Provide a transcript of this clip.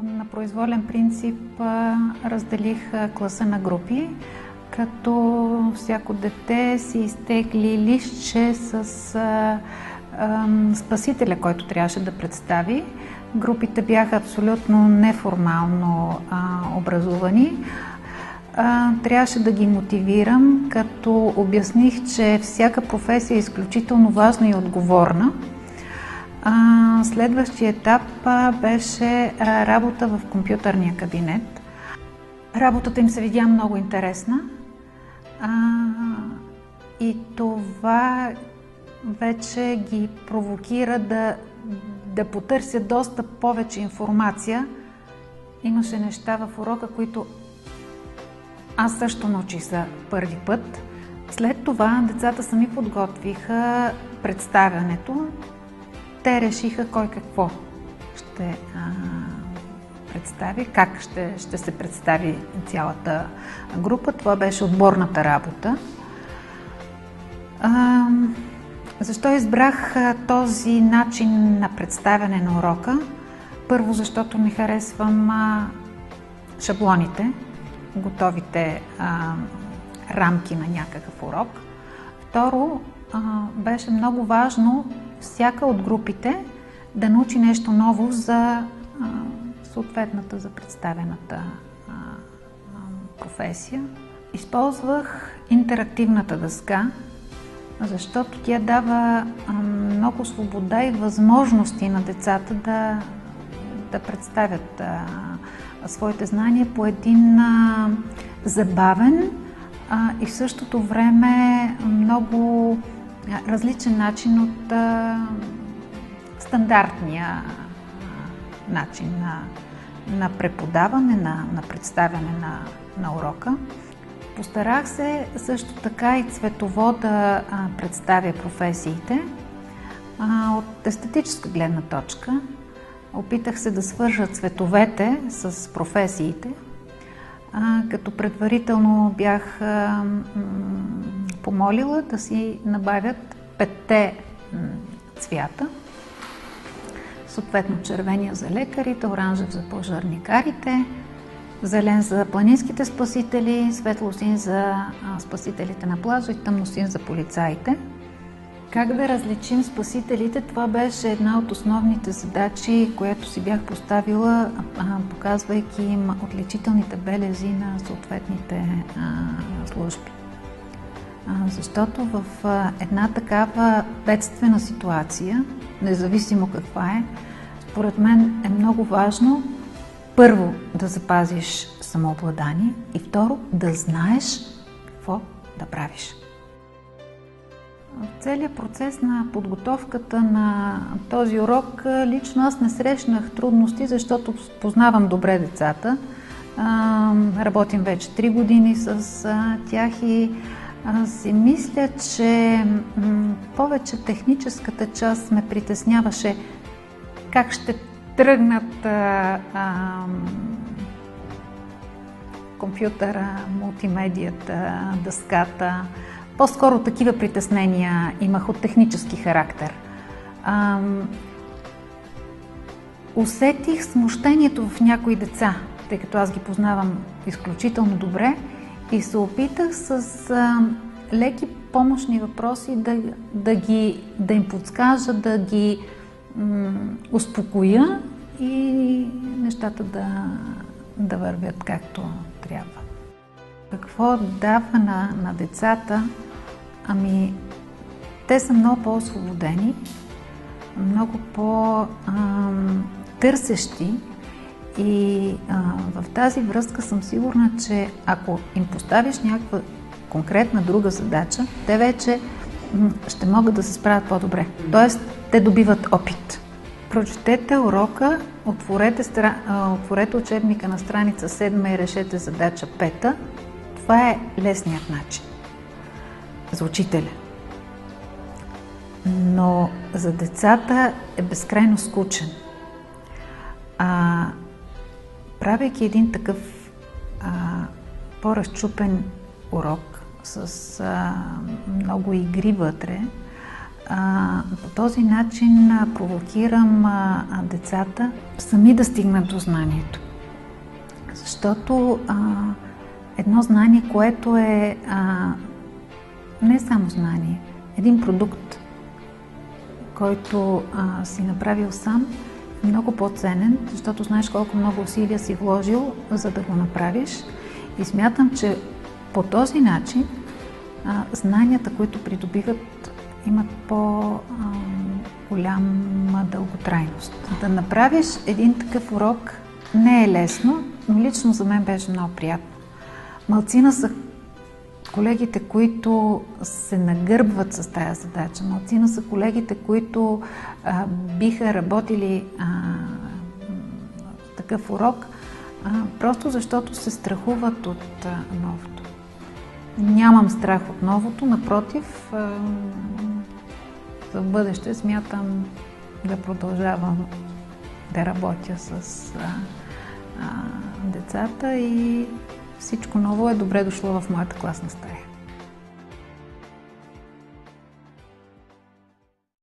На произволен принцип разделих класа на групи, като всяко дете си изтегли листче с спасителя, който трябваше да представи. Групите бяха абсолютно неформално образувани. Трябваше да ги мотивирам, като обясних, че всяка професия е изключително важна и отговорна. Следващия етап беше работа в компютърния кабинет. Работата им се видя много интересна и това вече ги провокира да потърсят доста повече информация. Имаше неща в урока, които аз също научих за първи път. След това децата сами подготвиха представянето. Те решиха кой какво ще представи, как ще се представи цялата група. Това беше отборната работа. Защо избрах този начин на представяне на урока? Първо, защото не харесвам шаблоните, готовите рамки на някакъв урок. Второ, беше много важно всяка от групите да научи нещо ново за съответната, за представената професия. Използвах интерактивната дъска, защото тя дава много свобода и възможности на децата да представят своите знания по един забавен и в същото време много различен начин от стандартния начин на преподаване, на представяне на урока. Постарах се също така и цветово да представя професиите от естетическа гледна точка. Опитах се да свържа цветовете с професиите, като предварително бях помолила да си набавят 5 цвята. Съответно червения за лекарите, оранжев за пожарникарите, зелен за планинските спасители, светлосин за спасителите на плажа и тъмносин за полицаите. Как да различим спасителите? Това беше една от основните задачи, която си бях поставила, показвайки им отличителните белези на съответните служби. Защото в една такава бедствена ситуация, независимо каква е, според мен е много важно първо да запазиш самообладание и второ да знаеш какво да правиш. В целият процес на подготовката на този урок лично аз не срещнах трудности, защото познавам добре децата. Работим вече 3 години с тях и си мисля, че повече техническата част ме притесняваше как ще тръгнат компютъра, мултимедията, дъската. По-скоро такива притеснения имах от технически характер. Усетих смущението в някои деца, тъй като аз ги познавам изключително добре и се опитах с леки помощни въпроси да им подскажа, да ги успокоя и нещата да вървят както трябва. Какво дава на децата? Те са много по-освободени, много по-търсещи и в тази връзка съм сигурна, че ако им поставиш някаква конкретна друга задача, те вече ще могат да се справят по-добре. Тоест, те добиват опит. Прочетете урока, отворете учебника на страница 7 и решете задача 5. Това е лесният начин за учителя. Но за децата е безкрайно скучен. Правейки един такъв по-разчупен урок с много игри вътре, По този начин провокирам децата сами да стигнат до знанието. Защото едно знание, което е не само знание, един продукт, който си направил сам, е много по-ценен, защото знаеш колко много усилия си вложил, за да го направиш. И смятам, че по този начин знанията, които придобиват, имат по-голяма дълготрайност. Да направиш един такъв урок не е лесно, но лично за мен беше много приятно. Малцина са колегите, които се нагърбват с тая задача. Малцина са колегите, които биха работили такъв урок, просто защото се страхуват от новото. Нямам страх от новото, напротив, за бъдеще смятам да продължавам да работя с децата и всичко ново е добре дошло в моята класна стая.